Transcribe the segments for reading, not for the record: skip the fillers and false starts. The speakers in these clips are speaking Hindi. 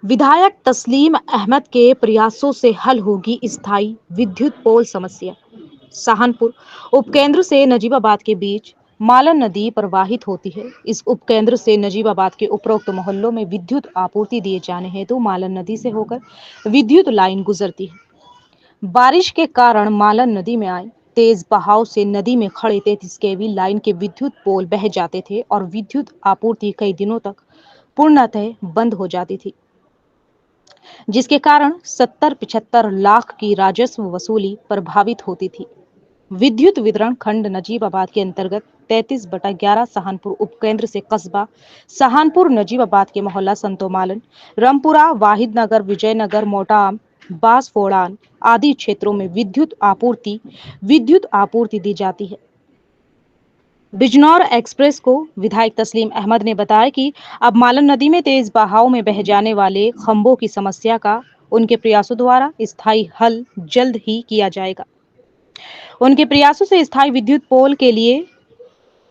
विधायक तस्लीम अहमद के प्रयासों से हल होगी स्थायी विद्युत पोल समस्या। सहानपुर उपकेंद्र से नजीबाबाद के बीच मालन नदी प्रवाहित होती है। इस उपकेंद्र से नजीबाबाद के उपरोक्त मोहल्लों में विद्युत आपूर्ति दिए जाने हेतु मालन नदी से होकर विद्युत लाइन गुजरती है। बारिश के कारण मालन नदी में आए तेज बहाव से नदी में खड़े 33 केवी लाइन के विद्युत पोल बह जाते थे और विद्युत आपूर्ति कई दिनों तक पूर्णतः बंद हो जाती थी, जिसके कारण 70-75 लाख की राजस्व वसूली प्रभावित होती थी। विद्युत वितरण खंड नजीबाबाद के अंतर्गत 33/11 सहानपुर उपकेंद्र से कस्बा सहानपुर नजीबाबाद के मोहल्ला संतोमालन, रामपुरा, वाहिद नगर, विजयनगर, मोटाम, बासफोड़ान आदि क्षेत्रों में विद्युत आपूर्ति दी जाती है। बिजनौर एक्सप्रेस को विधायक तस्लीम अहमद ने बताया कि अब मालन नदी में तेज बहाव में बह जाने वाले खंभों की समस्या का उनके प्रयासों द्वारा स्थायी हल जल्द ही किया जाएगा। उनके प्रयासों से स्थायी विद्युत पोल के लिए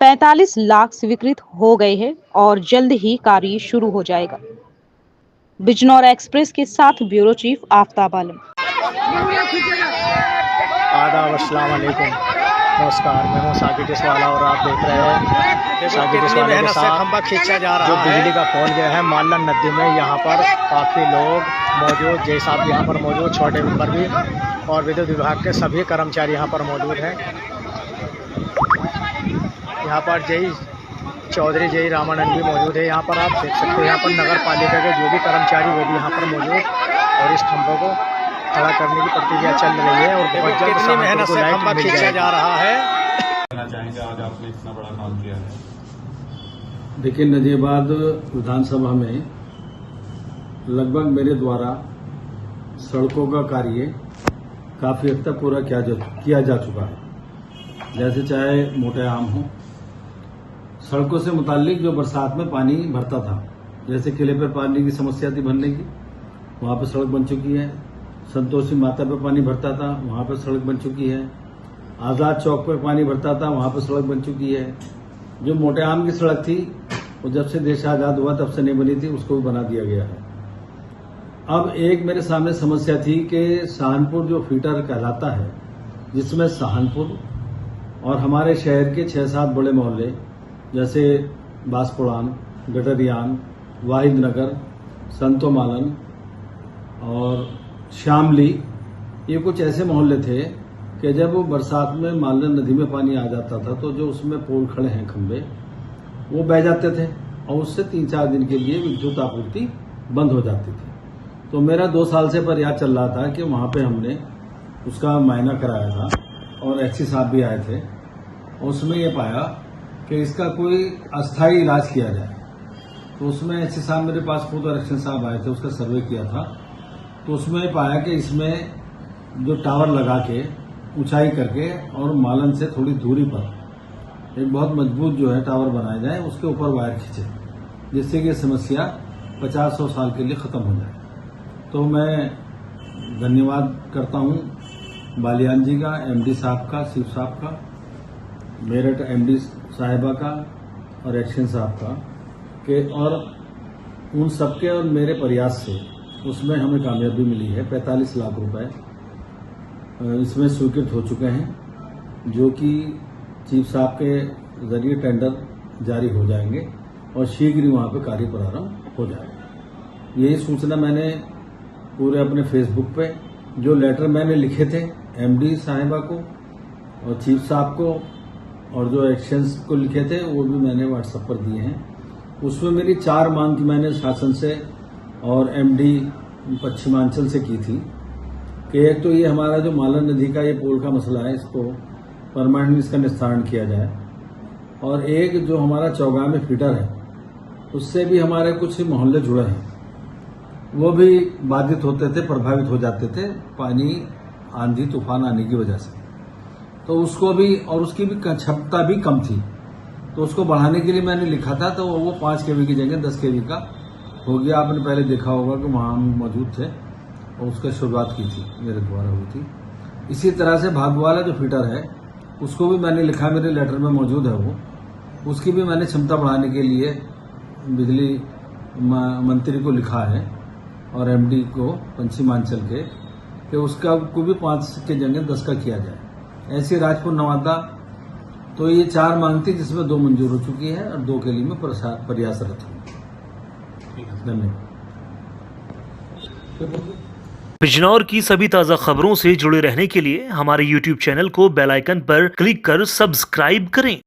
45 लाख स्वीकृत हो गए हैं और जल्द ही कार्य शुरू हो जाएगा। बिजनौर एक्सप्रेस के साथ ब्यूरो चीफ आफ्ताब आलम। आदाब, अस्सलाम वालेकुम, नमस्कार। मैं हूँ साकिब टिसवाला और आप देख रहे हैं साकिब टिसवाला के साथ खंभा खींचा जा रहा है। जो बिजली का पोल गया है मालन नदी में, यहाँ पर काफ़ी लोग मौजूद, जय साहब यहाँ पर मौजूद, छोटे मेंबर भी और विद्युत विभाग के सभी कर्मचारी यहाँ पर मौजूद हैं। यहाँ पर जय चौधरी जय रामानंद भी मौजूद है। यहाँ पर आप देख सकते हैं, यहाँ पर नगर पालिका के जो भी कर्मचारी वो भी यहाँ पर मौजूद और इस खंभों को खड़ा करने की प्रक्रिया चल रही है और बहुत जल्द कितनी मेहनत से खंभा खींचा जा रहा है। कहना चाहेंगे आज आपने इतना बड़ा काम किया है। देखिए, नजीबाबाद विधानसभा में लगभग मेरे द्वारा सड़कों का कार्य काफी हद तक पूरा किया जा चुका है। जैसे चाहे मोटे आम हो, सड़कों से मुताल्लिक जो बरसात में पानी भरता था, जैसे किले पर पानी की समस्या थी भरने की, वहां पर सड़क बन चुकी है। संतोषी माता पर पानी भरता था, वहां पर सड़क बन चुकी है। आजाद चौक पर पानी भरता था, वहां पर सड़क बन चुकी है। जो मोटे आम की सड़क थी वो जब से देश आजाद हुआ तब से नहीं बनी थी, उसको भी बना दिया गया है। अब एक मेरे सामने समस्या थी कि सहानपुर जो फीटर कहलाता है, जिसमें सहानपुर और हमारे शहर के 6-7 बड़े मोहल्ले जैसे बासपुड़ान, गटरियान, वाहिद नगर, संतोमालन और शामली, ये कुछ ऐसे मोहल्ले थे कि जब वो बरसात में मालन नदी में पानी आ जाता था तो जो उसमें पोल खड़े हैं खंभे, वो बह जाते थे और उससे 3-4 दिन के लिए विद्युत आपूर्ति बंद हो जाती थी। तो मेरा 2 साल से प्रयास चल रहा था कि वहां पे हमने उसका मुआयना कराया था और एससी साहब भी आए थे। उसमें ये पाया कि इसका कोई अस्थायी इलाज किया जाए। तो उसमें एससी साहब मेरे पास खुद और एक्शन साहब आए थे, उसका सर्वे किया था। तो उसमें पाया कि इसमें जो टावर लगा के ऊंचाई करके और मालन से थोड़ी दूरी पर एक बहुत मजबूत जो है टावर बनाया जाए, उसके ऊपर वायर खींचे, जिससे कि समस्या 50-100 साल के लिए खत्म हो जाए। तो मैं धन्यवाद करता हूं बालियान जी का, एमडी साहब का, शिव साहब का, मेरठ एमडी साहिबा का और एक्शन साहब का कि और उन सबके और मेरे प्रयास से उसमें हमें कामयाबी मिली है। 45 लाख रुपए इसमें स्वीकृत हो चुके हैं, जो कि चीफ साहब के जरिए टेंडर जारी हो जाएंगे और शीघ्र ही वहां पर कार्य प्रारंभ हो जाएगा। यही सूचना मैंने पूरे अपने फेसबुक पे, जो लेटर मैंने लिखे थे एमडी साहिबा को और चीफ साहब को और जो एक्शंस को लिखे थे, वो भी मैंने व्हाट्सएप पर दिए हैं। उसमें मेरी 4 मांग मैंने शासन से और एमडी पश्चिमांचल से की थी कि एक तो ये हमारा जो मालन नदी का ये पोल का मसला है, इसको परमानेंट इसका निस्तारण किया जाए, और एक जो हमारा चौगांव में फीडर है उससे भी हमारे कुछ मोहल्ले जुड़े हैं, वो भी बाधित होते थे, प्रभावित हो जाते थे पानी आंधी तूफान आने की वजह से। तो उसको भी, और उसकी भी क्षमता भी कम थी, तो उसको बढ़ाने के लिए मैंने लिखा था। तो वो 5 केवी की जगह 10 केवी का हो गया। आपने पहले देखा होगा कि वहां हम मौजूद थे और उसका शुरुआत की थी, मेरे द्वारा हुई थी। इसी तरह से भागवाला जो फीटर है उसको भी मैंने लिखा, मेरे लेटर में मौजूद है वो, उसकी भी मैंने क्षमता बढ़ाने के लिए बिजली मंत्री को लिखा है और एमडी को पश्चिमांचल के कि उसका को भी 5 के जगह 10 का किया जाए। ऐसे राजपुर नवादा तो ये 4 मांग थी जिसमें 2 मंजूर हो चुकी है और 2 के लिए मैं प्रयासरत हूँ। धन्यवाद। बिजनौर की सभी ताज़ा खबरों से जुड़े रहने के लिए हमारे YouTube चैनल को बेल आइकन पर क्लिक कर सब्सक्राइब करें।